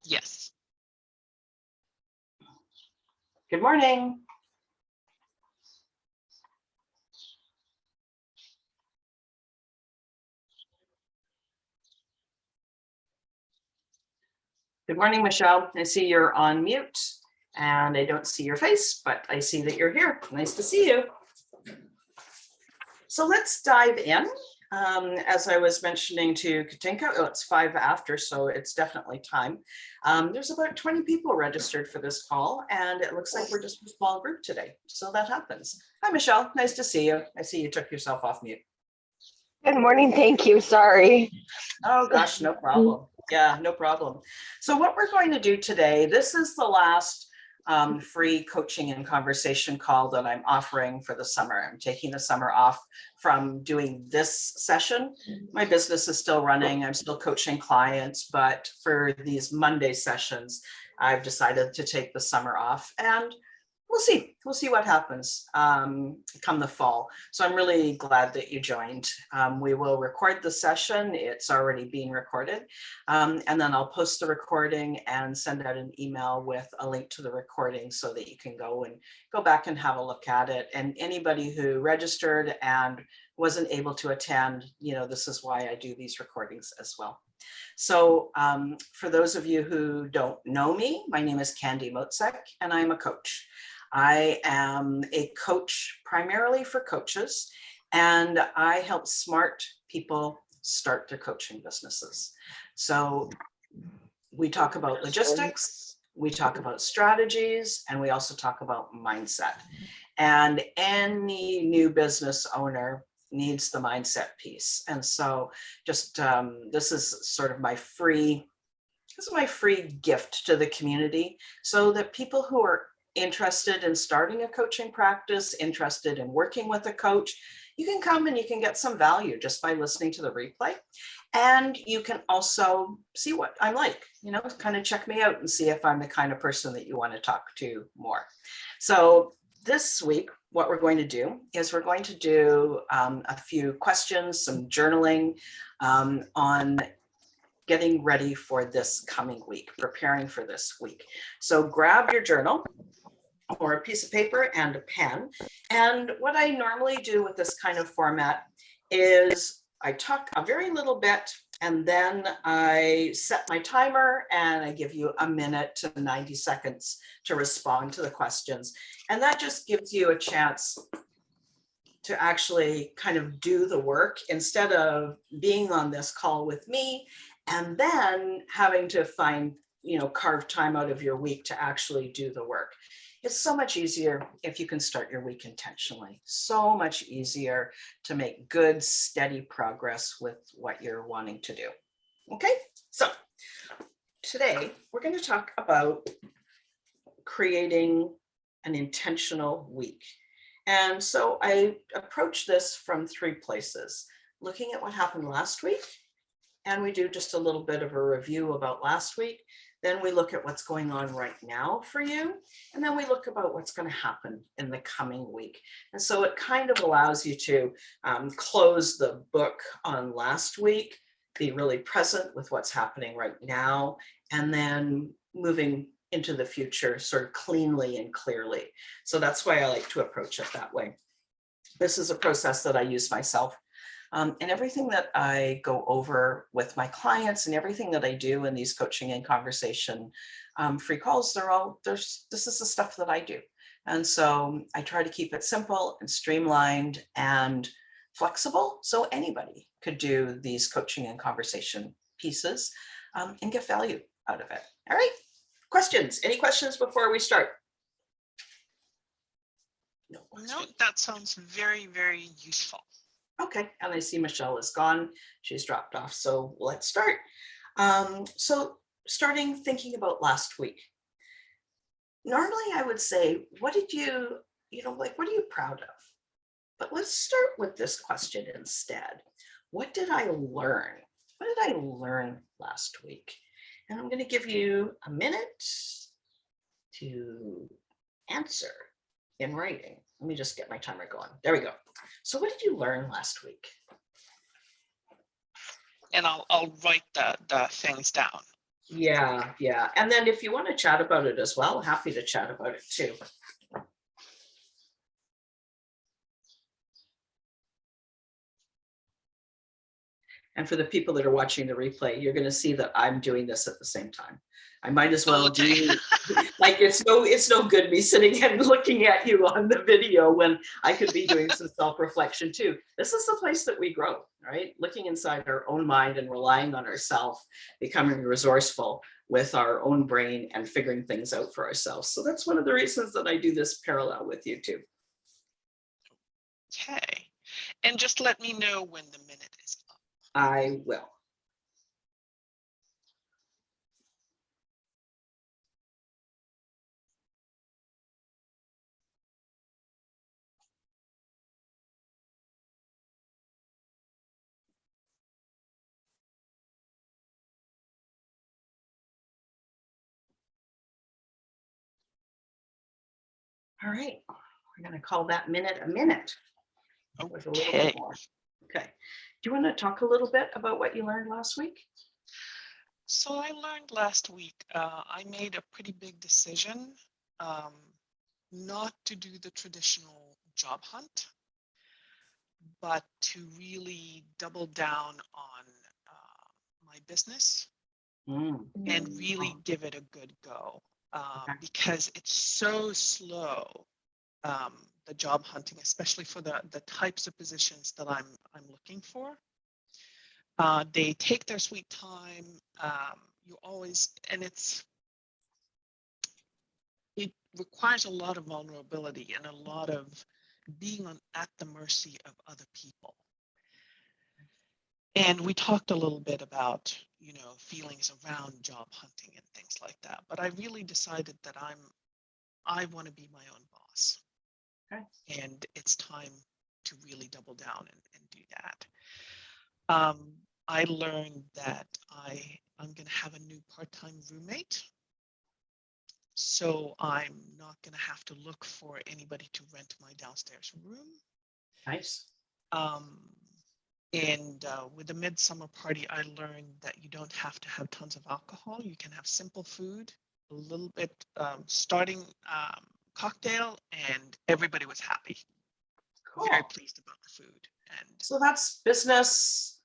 Yes. Good morning. Good morning, Michelle. I see you're on mute and I don't see your face, but I see that you're here. Nice to see you. So let's dive in. As I was mentioning to Katinka, it's 5 after, so it's definitely time. There's about 20 people registered for this call, and it looks like we're just a small group today. So that happens. Hi, Michelle. Nice to see you. I see you took yourself off mute. Good morning. Thank you. Sorry. Oh, gosh, no problem. Yeah, no problem. So what we're going to do today, this is the last free coaching and conversation call that I'm offering for the summer. I'm taking the summer off from doing this session. My business is still running. I'm still coaching clients, but for these Monday sessions, I've decided to take the summer off, and we'll see what happens come the fall. So I'm really glad that you joined. We will record the session. It's already being recorded. And then I'll post the recording and send out an email with a link to the recording so that you can go back and have a look at it. And anybody who registered and wasn't able to attend, this is why I do these recordings as well. So for those of you who don't know me, my name is Candy Motzek, and I'm a coach. I am a coach primarily for coaches, and I help smart people start their coaching businesses. So we talk about logistics, we talk about strategies, and we also talk about mindset. And any new business owner needs the mindset piece. And so just this is sort of my free gift to the community, so that people who are interested in starting a coaching practice, interested in working with a coach, you can come and you can get some value just by listening to the replay. And you can also see what I'm like, kind of check me out and see if I'm the kind of person that you want to talk to more. So this week, what we're going to do is we're going to do a few questions, some journaling on getting ready for this coming week, preparing for this week. So grab your journal or a piece of paper and a pen. And what I normally do with this kind of format is I talk a very little bit, and then I set my timer and I give you a minute to 90 seconds to respond to the questions. And that just gives you a chance to actually kind of do the work instead of being on this call with me and then having to carve time out of your week to actually do the work. It's so much easier if you can start your week intentionally. So much easier to make good, steady progress with what you're wanting to do. Okay, so today we're going to talk about creating an intentional week. And so I approach this from 3 places: looking at what happened last week, and we do just a little bit of a review about last week. Then we look at what's going on right now for you. And then we look about what's going to happen in the coming week. And so it kind of allows you to close the book on last week, be really present with what's happening right now, and then moving into the future sort of cleanly and clearly. So that's why I like to approach it that way. This is a process that I use myself. And everything that I go over with my clients and everything that I do in these coaching and conversation free calls, this is the stuff that I do. And so I try to keep it simple and streamlined and flexible, so anybody could do these coaching and conversation pieces and get value out of it. All right, questions? Any questions before we start? No, that sounds very, very useful. Okay, and I see Michelle is gone. She's dropped off, so let's start. So starting thinking about last week. Normally I would say, what are you proud of? But let's start with this question instead. What did I learn? What did I learn last week? And I'm going to give you a minute to answer in writing. Let me just get my timer going. There we go. So what did you learn last week? And I'll write the things down. Yeah, yeah. And then if you want to chat about it as well, happy to chat about it too. And for the people that are watching the replay, you're going to see that I'm doing this at the same time. I might as well do, like, it's no good me sitting and looking at you on the video when I could be doing some self-reflection too. This is the place that we grow, right? Looking inside our own mind and relying on ourselves, becoming resourceful with our own brain and figuring things out for ourselves. So that's one of the reasons that I do this parallel with you too. Okay. And just let me know when the minute is up. I will. All right, we're going to call that minute a minute with a little Okay. bit more. Okay. Do you want to talk a little bit about what you learned last week? So I learned last week, I made a pretty big decision not to do the traditional job hunt, but to really double down on my business and really give it a good go because it's so slow, the job hunting, especially for the types of positions that I'm looking for. They take their sweet time. You always, and it requires a lot of vulnerability and a lot of being at the mercy of other people. And we talked a little bit about, feelings around job hunting and things like that. But I really decided that I want to be my own boss. Okay. And it's time to really double down and do that. I learned that I'm going to have a new part-time roommate. So I'm not going to have to look for anybody to rent my downstairs room. Nice. And with the midsummer party, I learned that you don't have to have tons of alcohol. You can have simple food, a little bit starting cocktail, and everybody was happy. Cool. Very pleased about the food. And so that's business,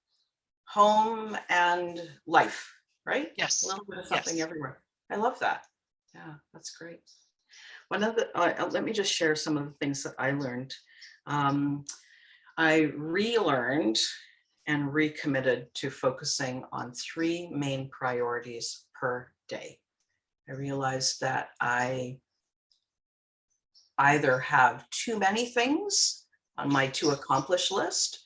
home, and life, right? Yes. A little bit of something Yes. everywhere. I love that. Yeah, that's great. One of the, let me just share some of the things that I learned. I relearned and recommitted to focusing on 3 main priorities per day. I realized that I either have too many things on my to accomplish list,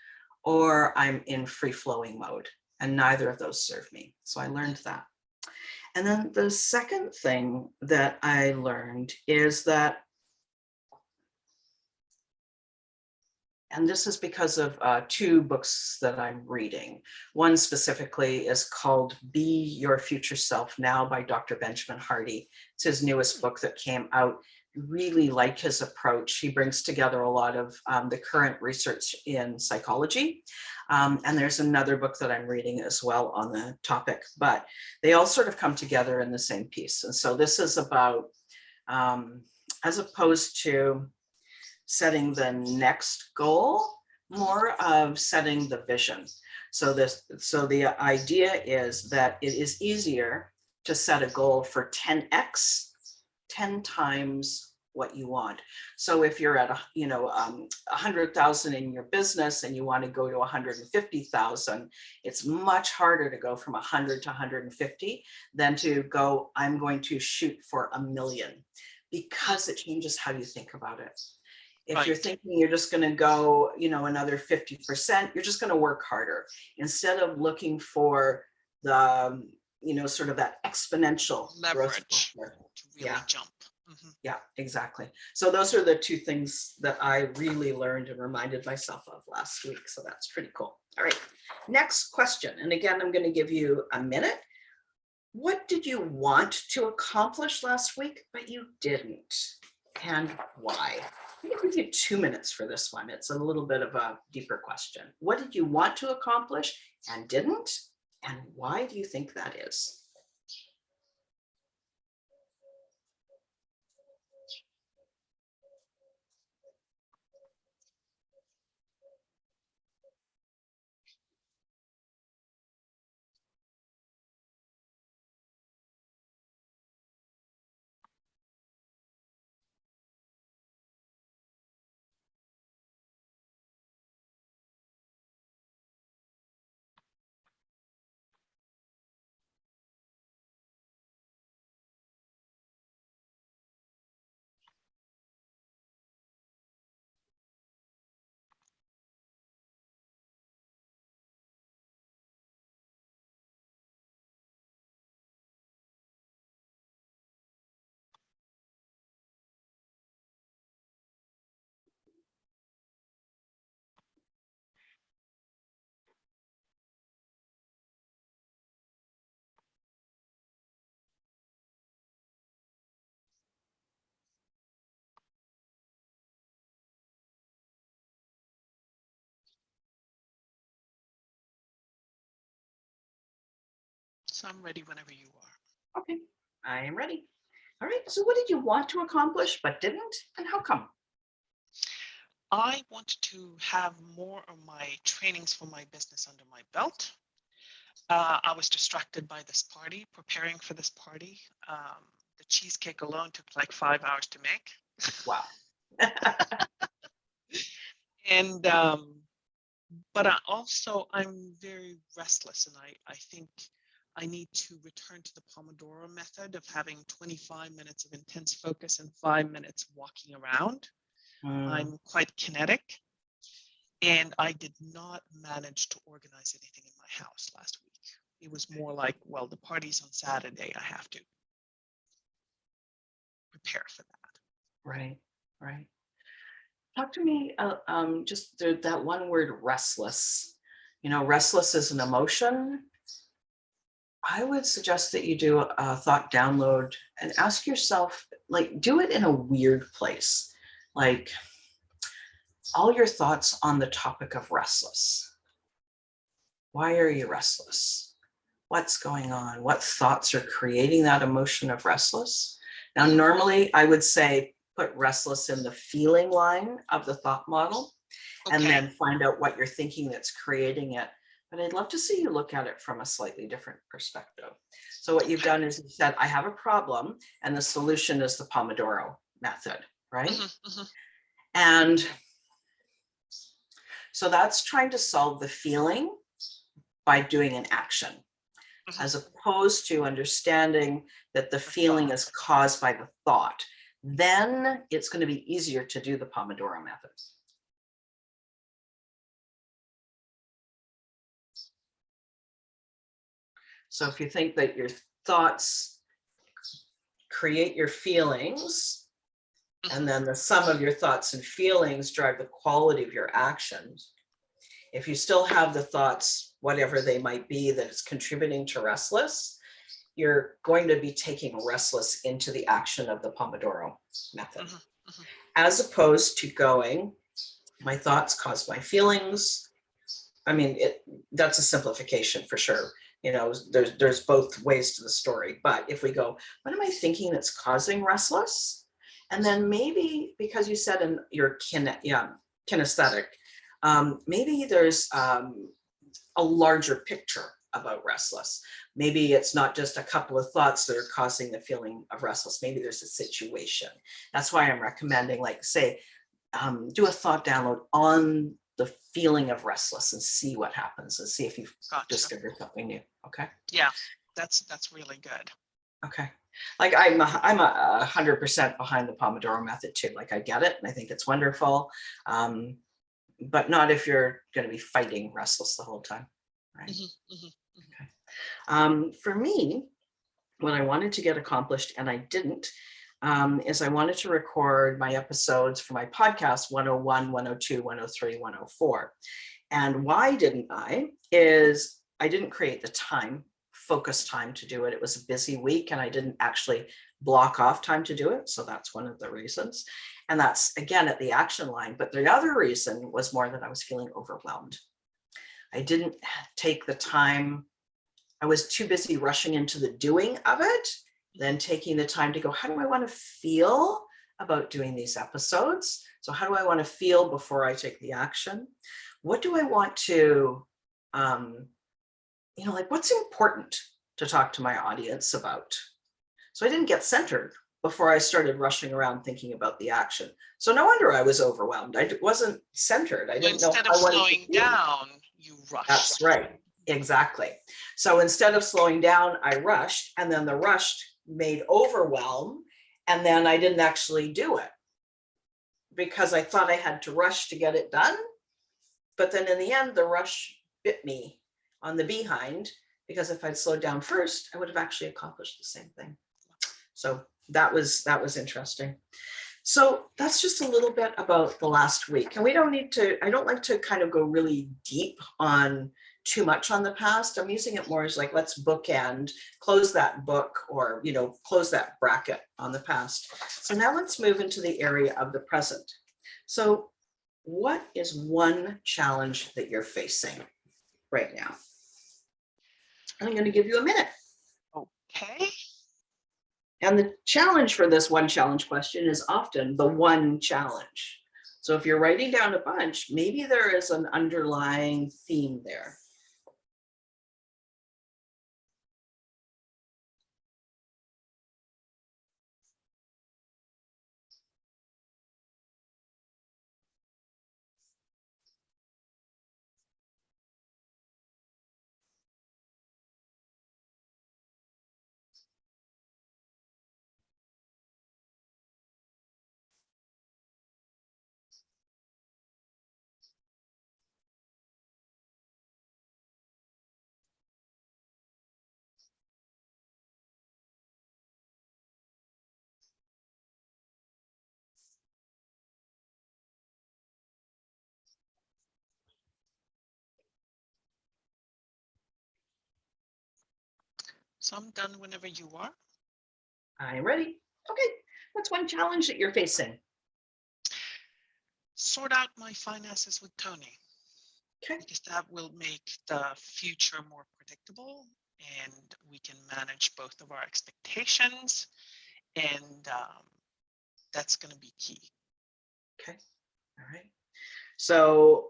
or I'm in free flowing mode, and neither of those serve me. So I learned that. And then the second thing that I learned is that, and this is because of 2 books that I'm reading. One specifically is called Be Your Future Self Now by Dr. Benjamin Hardy. It's his newest book that came out. Really like his approach. He brings together a lot of the current research in psychology. And there's another book that I'm reading as well on the topic, but they all sort of come together in the same piece. And so this is about, as opposed to setting the next goal, more of setting the vision. So the idea is that it is easier to set a goal for 10x, 10 times what you want. So if you're at 100,000 in your business and you want to go to 150,000, it's much harder to go from 100 to 150 than to go, I'm going to shoot for 1 million, because it changes how you think about it. If you're thinking you're just going to go, another 50%, you're just going to work harder instead of looking for the, sort of that exponential leverage to really jump. Mm-hmm. Yeah, exactly. So those are the 2 things that I really learned and reminded myself of last week. So that's pretty cool. All right, next question. And again, I'm going to give you a minute. What did you want to accomplish last week, but you didn't? And why? I'm going to give you 2 minutes for this one. It's a little bit of a deeper question. What did you want to accomplish and didn't? And why do you think that is? Yes, I'm ready whenever you are. Okay, I am ready. All right, so what did you want to accomplish but didn't, and how come? I wanted to have more of my trainings for my business under my belt. I was distracted by this party, preparing for this party. The cheesecake alone took like 5 hours to make. Wow. And but I'm very restless, and I think I need to return to the Pomodoro method of having 25 minutes of intense focus and 5 minutes walking around. I'm quite kinetic, and I did not manage to organize anything in my house last week. It was more like, well, the party's on Saturday. I have to prepare for that. Right, right. Talk to me just that one word, restless. You know, restless is an emotion. I would suggest that you do a thought download and ask yourself, like, do it in a weird place. Like, all your thoughts on the topic of restless. Why are you restless? What's going on? What thoughts are creating that emotion of restless? Now, normally I would say put restless in the feeling line of the thought model, and then find out what you're thinking that's creating it. But I'd love to see you look at it from a slightly different perspective. So what you've done is you said, I have a problem, and the solution is the Pomodoro method, right? And so that's trying to solve the feeling by doing an action, as opposed to understanding that the feeling is caused by the thought. Then it's going to be easier to do the Pomodoro method. So if you think that your thoughts create your feelings, and then the sum of your thoughts and feelings drive the quality of your actions, if you still have the thoughts, whatever they might be, that is contributing to restless, you're going to be taking restless into the action of the Pomodoro method, as opposed to going, my thoughts cause my feelings. I mean, that's a simplification for sure. You know, there's both ways to the story. But if we go, what am I thinking that's causing restless? And then maybe, because you said in your kinesthetic, maybe there's a larger picture about restless. Maybe it's not just a couple of thoughts that are causing the feeling of restless. Maybe there's a situation. That's why I'm recommending, like, say, do a thought download on the feeling of restless and see what happens, and see if you've discovered something new. Okay. Yeah, that's really good. Okay. Like I'm 100% behind the Pomodoro method too. Like I get it and I think it's wonderful, but not if you're going to be fighting restless the whole time. Right. Okay. For me, what I wanted to get accomplished and I didn't, is I wanted to record my episodes for my podcast 101, 102, 103, 104. And why didn't I? Is I didn't create the time, focus time to do it. It was a busy week and I didn't actually block off time to do it. So that's one of the reasons. And that's, again, at the action line. But the other reason was more that I was feeling overwhelmed. I didn't take the time. I was too busy rushing into the doing of it, then taking the time to go, how do I want to feel about doing these episodes? So how do I want to feel before I take the action? What do I want to, like, what's important to talk to my audience about? So I didn't get centered before I started rushing around thinking about the action. So no wonder I was overwhelmed. I wasn't centered. I didn't know. Instead of slowing down, you rushed. That's right. Exactly. So instead of slowing down, I rushed, and then the rush made overwhelm, and then I didn't actually do it because I thought I had to rush to get it done. But then in the end, the rush bit me on the behind, because if I'd slowed down first, I would have actually accomplished the same thing. So that was interesting. So that's just a little bit about the last week. And I don't like to kind of go really deep on too much on the past. I'm using it more as like, let's bookend, close that book, or, close that bracket on the past. So now let's move into the area of the present. So what is one challenge that you're facing right now? I'm going to give you a minute. Okay. And the challenge for this one challenge question is often the one challenge. So if you're writing down a bunch, maybe there is an underlying theme there. So I'm done whenever you are. I'm ready. Okay, what's one challenge that you're facing? Sort out my finances with Tony, Okay. because that will make the future more predictable and we can manage both of our expectations. And that's going to be key. Okay. All right. So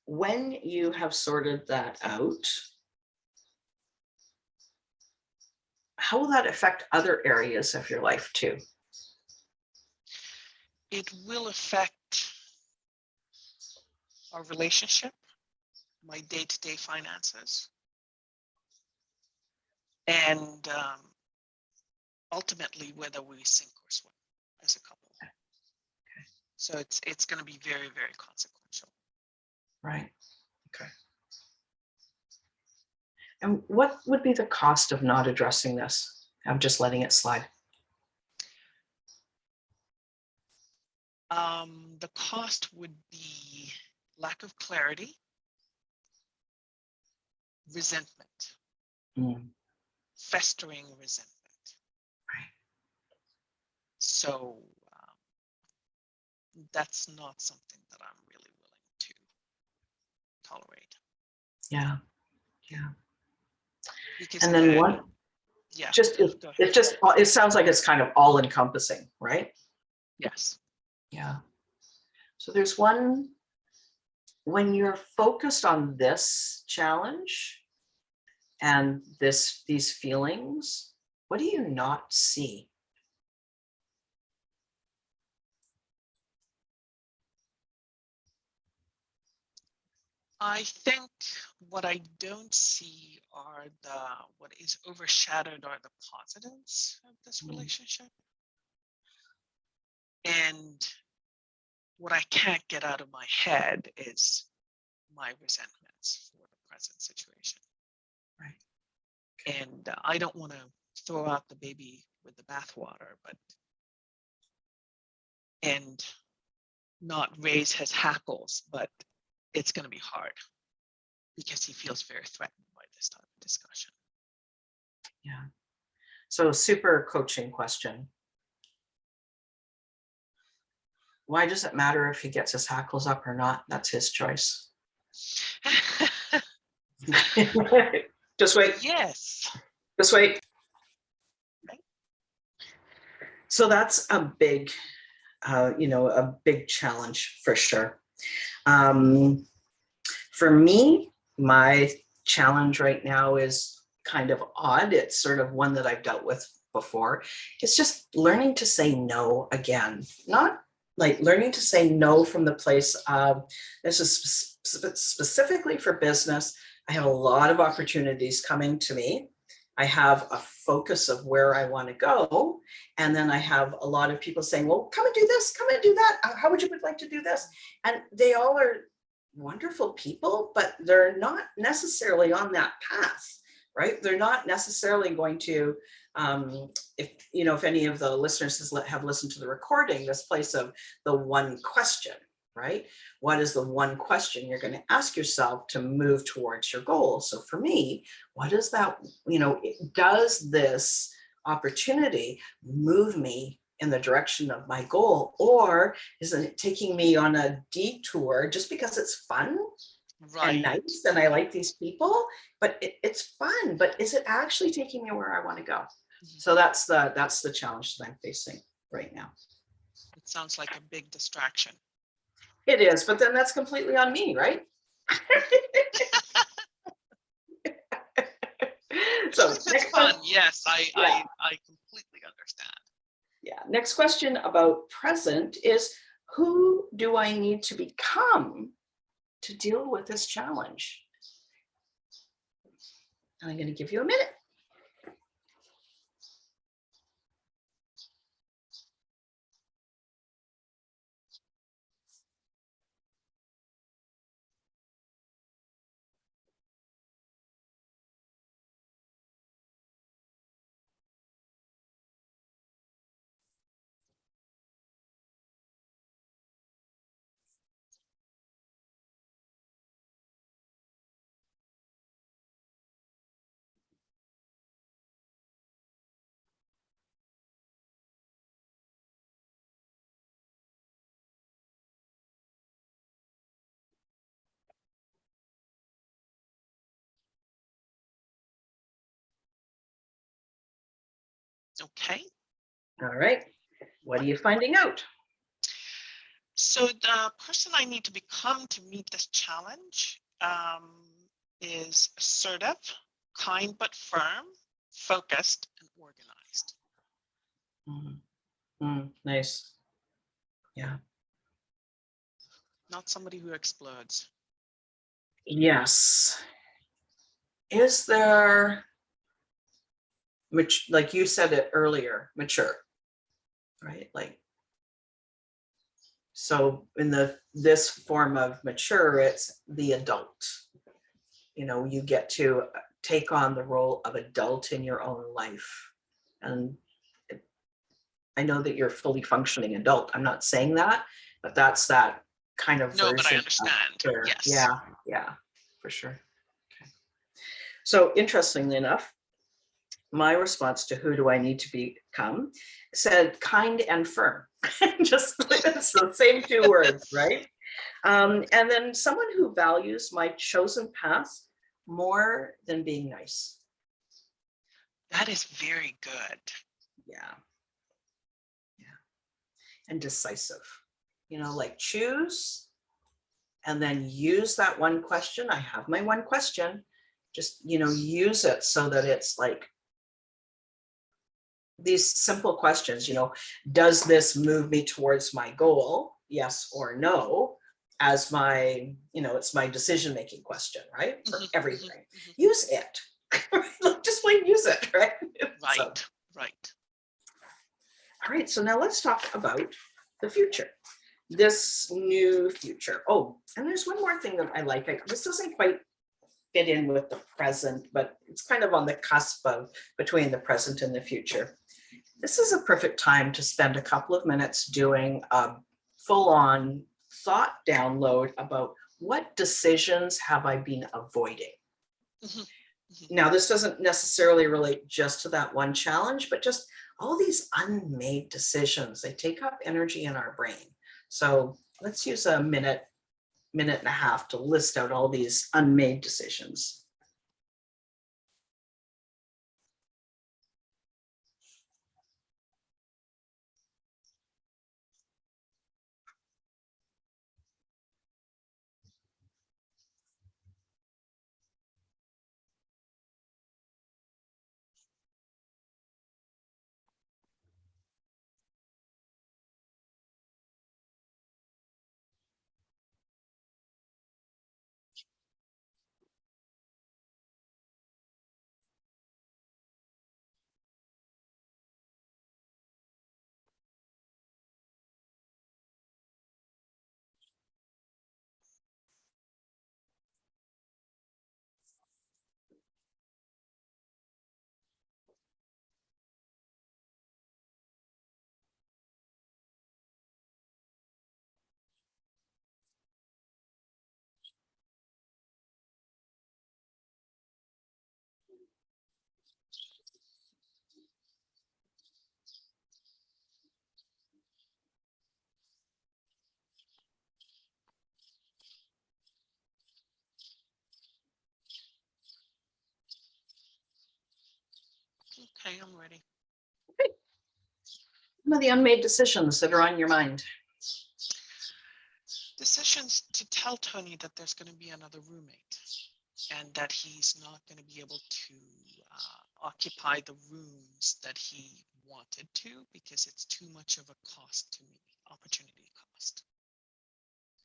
when you have sorted that out, how will that affect other areas of your life too? It will affect our relationship, my day-to-day finances, and ultimately whether we sink or swim as a couple. Okay. So it's going to be very, very consequential. Right. Okay. And what would be the cost of not addressing this? I'm just letting it slide. The cost would be lack of clarity, resentment, festering resentment. Right. So that's not something that I'm really willing to tolerate. Yeah. Yeah. Because And then one, yeah, just it sounds like it's kind of all encompassing, right? yes. Yeah. So there's one, when you're focused on this challenge and these feelings, what do you not see? I think what I don't see are what is overshadowed are the positives of this relationship. And what I can't get out of my head is my resentments for the present situation. Right. And I don't want to throw out the baby with the bathwater, and not raise his hackles, but it's going to be hard because he feels very threatened by this type of discussion. Yeah. So super coaching question. Why does it matter if he gets his hackles up or not? That's his choice. Just wait. Yes. Just wait. So that's a big, a big challenge for sure. For me, my challenge right now is kind of odd. It's sort of one that I've dealt with before. It's just learning to say no again, not like learning to say no from the place of, this is specifically for business. I have a lot of opportunities coming to me. I have a focus of where I want to go. And then I have a lot of people saying, well, come and do this, come and do that. How would you like to do this? And they all are wonderful people, but they're not necessarily on that path, right? They're not necessarily going to, if any of the listeners have listened to the recording, this place of the one question, right? What is the one question you're going to ask yourself to move towards your goal? So for me, what is that, does this opportunity move me in the direction of my goal, or is it taking me on a detour just because it's fun, Right. nice and I like these people, but it's fun, but is it actually taking me where I want to go? Mhm. So that's the challenge that I'm facing right now. It sounds like a big distraction. It is, but then that's completely on me, right? So Especially if it's next fun. question, Yes, yeah, I completely understand. yeah. Next question about present is, who do I need to become to deal with this challenge? And I'm going to give you a minute. Okay. All right. What are you finding out? So the person I need to become to meet this challenge is assertive, kind but firm, focused, and organized. Nice. Yeah. Not somebody who explodes. Yes. Is there, which, like you said it earlier, mature, right? Like, so in this form of mature, it's the adult. You know, you get to take on the role of adult in your own life. And I know that you're fully functioning adult. I'm not saying that, but that's that kind of No, but I version of understand. mature. Yes. Yeah, yeah, for sure. Okay. So interestingly enough, my response to who do I need to become said kind and firm. Just it's the same two words, right? And then someone who values my chosen path more than being nice. That is very good. Yeah. Yeah. And decisive. You know, like choose and then use that one question. I have my one question. Just, you know, use it so that it's like these simple questions, you know, does this move me towards my goal? Yes or no, as my, you know, it's my decision-making question, right? For everything. Use it. Just plain use it, right? Right, So, right. all right, so now let's talk about the future. This new future. Oh, and there's one more thing that I like. This doesn't quite fit in with the present, but it's kind of on the cusp of between the present and the future. This is a perfect time to spend a couple of minutes doing a full-on thought download about what decisions have I been avoiding. Now, this doesn't necessarily relate just to that one challenge, but just all these unmade decisions, they take up energy in our brain. So let's use a minute and a half to list out all these unmade decisions. Okay, I'm ready. Some of the unmade decisions that are on your mind. Decisions to tell Tony that there's going to be another roommate and that he's not going to be able to occupy the rooms that he wanted to because it's too much of a cost to me, opportunity cost.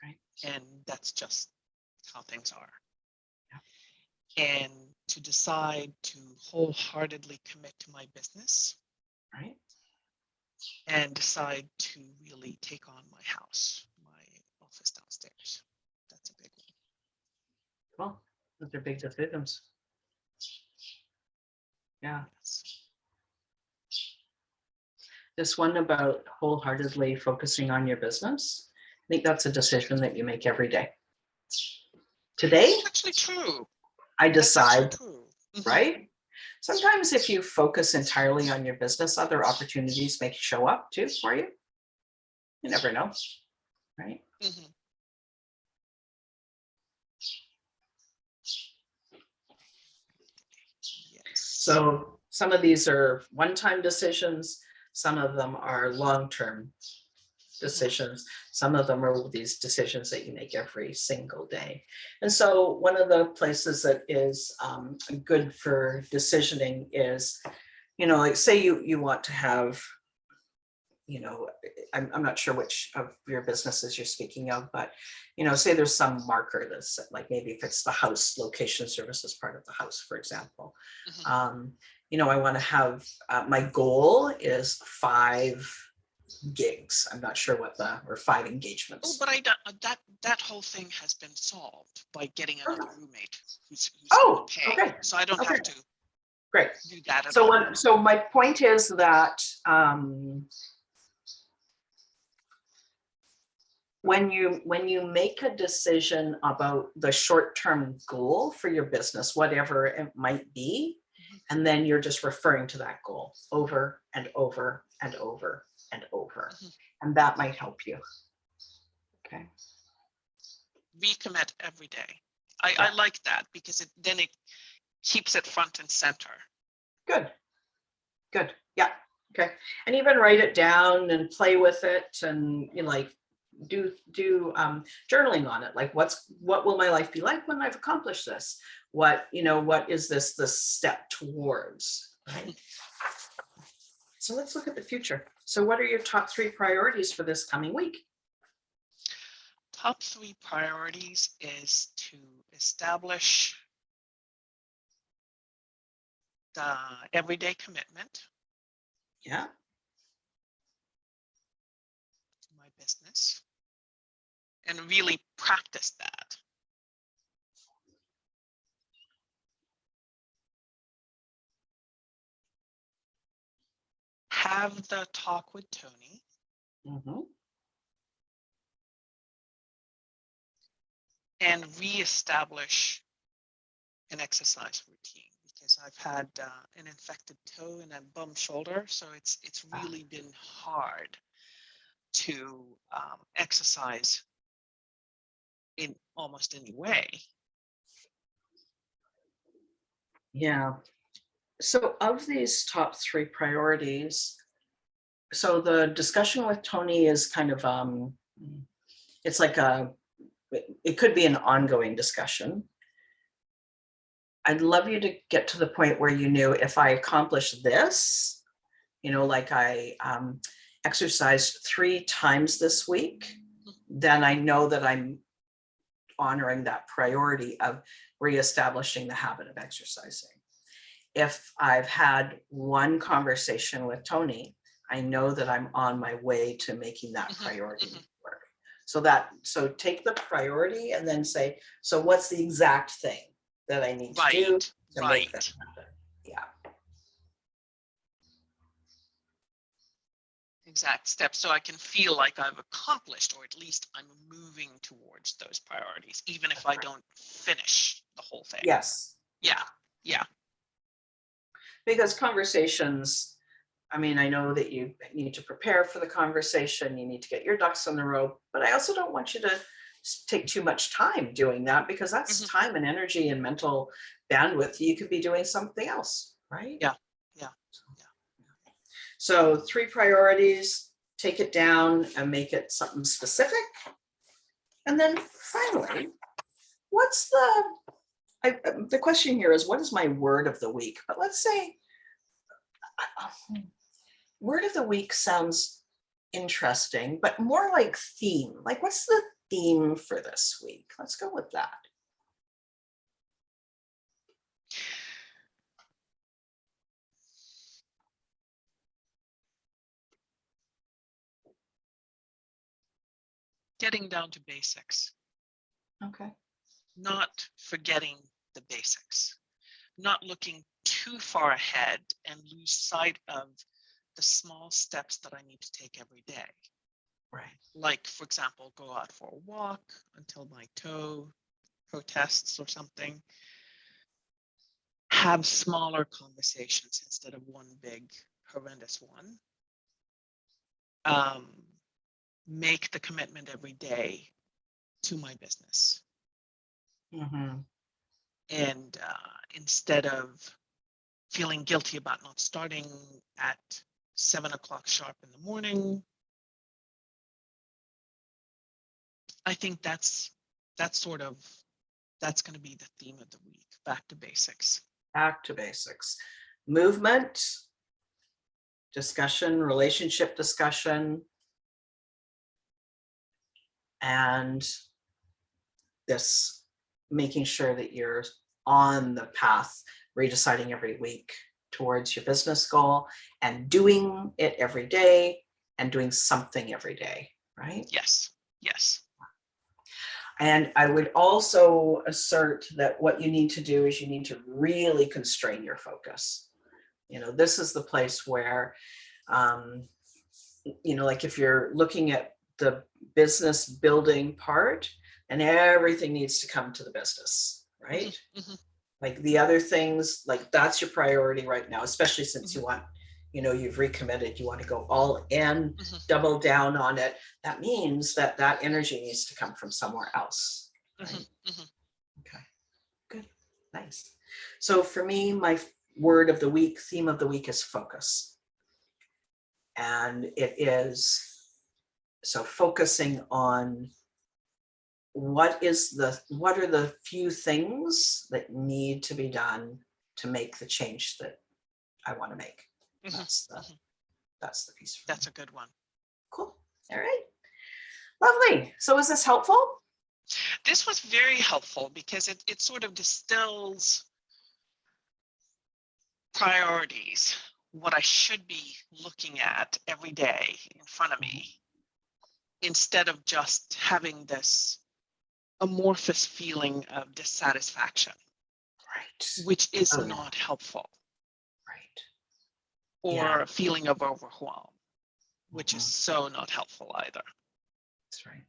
Right. And that's just how things are. Yeah. And to decide to wholeheartedly commit to my business. Right. And decide to really take on my house, my office downstairs. That's a big one. Well, those are big decisions. Yeah. Yes. This one about wholeheartedly focusing on your business, I think that's a decision that you make every day. Today, That's actually true. I That's actually decide, true. right? Sometimes if you focus entirely on your business, other opportunities may show up too for you. You never know, right? Mhm. Yes. So some of these are one-time decisions. Some of them are long-term decisions. Some of them are these decisions that you make every single day. And so one of the places that is good for decisioning is, like say you want to have, I'm not sure which of your businesses you're speaking of, but, say there's some marker that's like, maybe if it's the house, location services part of the house, for example. Mhm. I want to have, my goal is 5 gigs. I'm not sure or 5 Oh, engagements. but that whole thing has been solved by getting another roommate who's Oh, going to pay. okay. So I don't Okay. have to Great. do that at all. So my point is that when you make a decision about the short-term goal for your business, whatever it might be, and then you're just referring to that goal over and over and over and over, and that might help you. Okay. Recommit every day. I like that because it keeps it front and center. Good. Yeah. Okay. And even write it down and play with it, and do journaling on it. Like what will my life be like when I've accomplished this? What is this step towards, right? So let's look at the future. So what are your top 3 priorities for this coming week? Top 3 priorities is to establish the everyday commitment Yeah. to my business and really practice that. Have the talk with Tony. Mm-hmm. And reestablish an exercise routine because I've had an infected toe and a bum shoulder, so it's really been hard to exercise in almost any way. Yeah. So of these top 3 priorities, so the discussion with Tony is kind of it's like it could be an ongoing discussion. I'd love you to get to the point where if I accomplish this, like I exercised 3 times this week, then I know that I'm honoring that priority of reestablishing the habit of exercising. If I've had 1 conversation with Tony, I know that I'm on my way to making that priority work. So take the priority and then say, so what's the exact thing that I need to do to make that happen? Yeah. Exact steps so I can feel like I've accomplished, or at least I'm moving towards those priorities, even if I don't finish the whole thing. Yes. Yeah. Because conversations, I know that you need to prepare for the conversation, you need to get your ducks in the row, but I also don't want you to take too much time doing that, because that's time and energy and mental bandwidth. You could be doing something else, right? Yeah. So 3 priorities, take it down and make it something specific. And then finally, what's the question here is, what is my word of the week? But let's say word of the week sounds interesting, but more like theme. Like, what's the theme for this week? Let's go with that. Getting down to basics, Okay. not forgetting the basics, not looking too far ahead and lose sight of the small steps that I need to take every day. Right. Like, for example, go out for a walk until my toe protests or something. Have smaller conversations instead of one big horrendous one. Make the commitment every day to my business. Mm-hmm. And instead of feeling guilty about not starting at 7 o'clock sharp in the morning, I think that's going to be the theme of the week. Back to basics. Back to basics. Movement, discussion, relationship discussion, and this making sure that you're on the path, redeciding every week towards your business goal and doing it every day and doing something every day, right? Yes. Yes. And I would also assert that what you need to do is you need to really constrain your focus. You know, this is the place where, you know, like if you're looking at the business building part, and everything needs to come to the business, right? Mm-hmm. Like the other things, like that's your priority right now, especially since you want, you know, you've recommitted, you want to go all in, double down on it. That means that that energy needs to come from somewhere else. Right? Okay, good, nice. So for me, my word of the week, theme of the week is focus. And it is, so focusing on what are the few things that need to be done to make the change that I want to make. That's the piece. That's a good one. Cool. All right. Lovely. So was this helpful? This was very helpful because it sort of distills priorities, what I should be looking at every day in front of me, instead of just having this amorphous feeling of dissatisfaction, Right. which is not helpful. Right. Or a feeling of overwhelm, which is so not helpful either. That's right.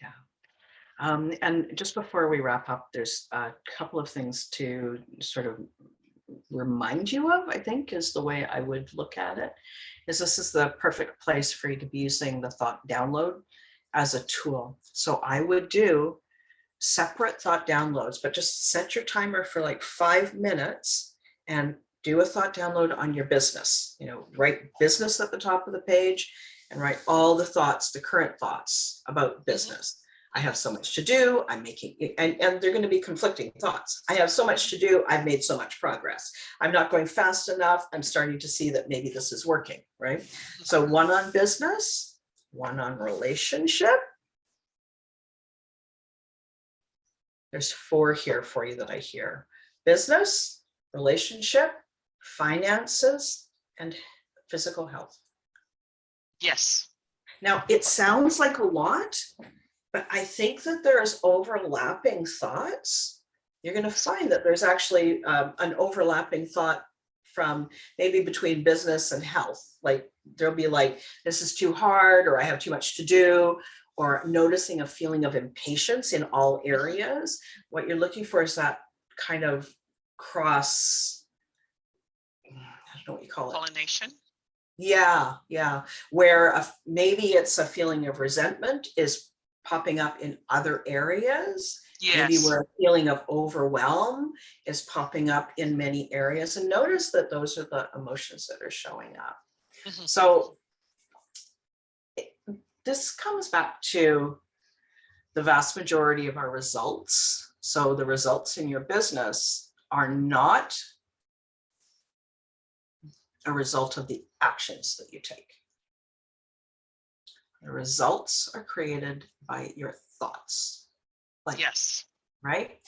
Yeah. And just before we wrap up, there's a couple of things to sort of remind you of, I think, is the way I would look at it, is this is the perfect place for you to be using the thought download as a tool. So I would do separate thought downloads, but just set your timer for like 5 minutes and do a thought download on your business. You know, write business at the top of the page and write all the thoughts, the current thoughts about business. I have so much to do, I'm making, and they're going to be conflicting thoughts. I have so much to do, I've made so much progress. I'm not going fast enough, I'm starting to see that maybe this is working, right? So 1 on business, 1 on relationship. There's 4 here for you that I hear. Business, relationship, finances, and physical health. Yes. Now, it sounds like a lot, but I think that there's overlapping thoughts. You're going to find that there's actually an overlapping thought from maybe between business and health. Like there'll be like, this is too hard, or I have too much to do, or noticing a feeling of impatience in all areas. What you're looking for is that kind of cross, I don't know what you call it. Pollination. Yeah. Where maybe it's a feeling of resentment is popping up in other areas. Yes. Maybe where a feeling of overwhelm is popping up in many areas. And notice that those are the emotions that are showing up. Mhm. So this comes back to the vast majority of our results. So the results in your business are not a result of the actions that you take. The results are created by your thoughts. Yes. Right?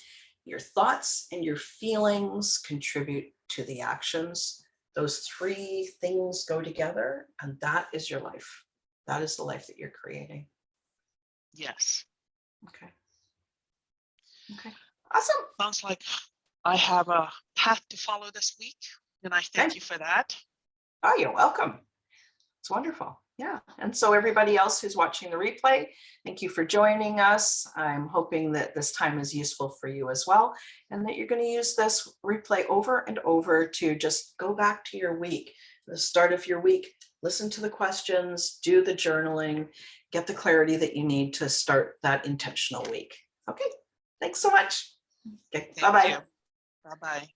Your thoughts and your feelings contribute to the actions. Those three things go together, and that is your life. That is the life that you're creating. Yes. Okay. Okay. Awesome. Sounds like I have a path to follow this week, and I thank Okay. you for that. Oh, you're welcome. It's wonderful. Yeah. And so everybody else who's watching the replay, thank you for joining us. I'm hoping that this time is useful for you as well, and that you're going to use this replay over and over to just go back to your week, the start of your week, listen to the questions, do the journaling, get the clarity that you need to start that intentional week. Okay. Thanks so much. Okay. Thank Bye-bye. you. Bye-bye.